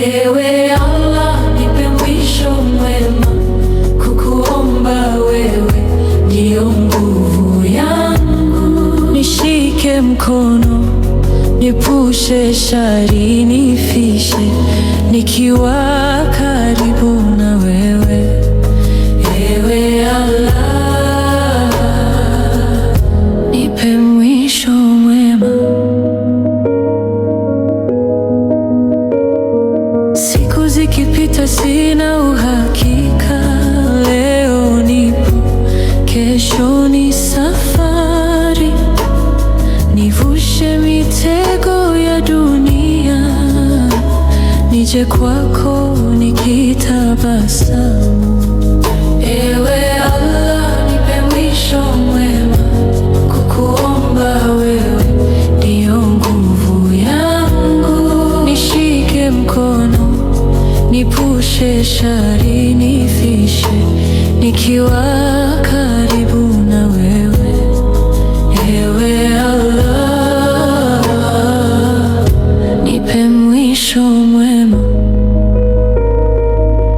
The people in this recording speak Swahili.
Ewe Allah, nipe mwisho mwema, kukuomba wewe ndio nguvu yangu. Nishike mkono, nipushe shari, nifishe nikiwa karibu na wewe. Ewe Allah, nipe mwisho mwema. Siku zikipita sina uhakika, leo nipo, kesho ni safari. Nivushe mitego ya dunia, nije kwako nikitabasamu. Ewe Allah, nipe mwisho mwema, kukuomba wewe ndio nguvu yangu. Nishike mkono, nipushe shari, nifishe nikiwa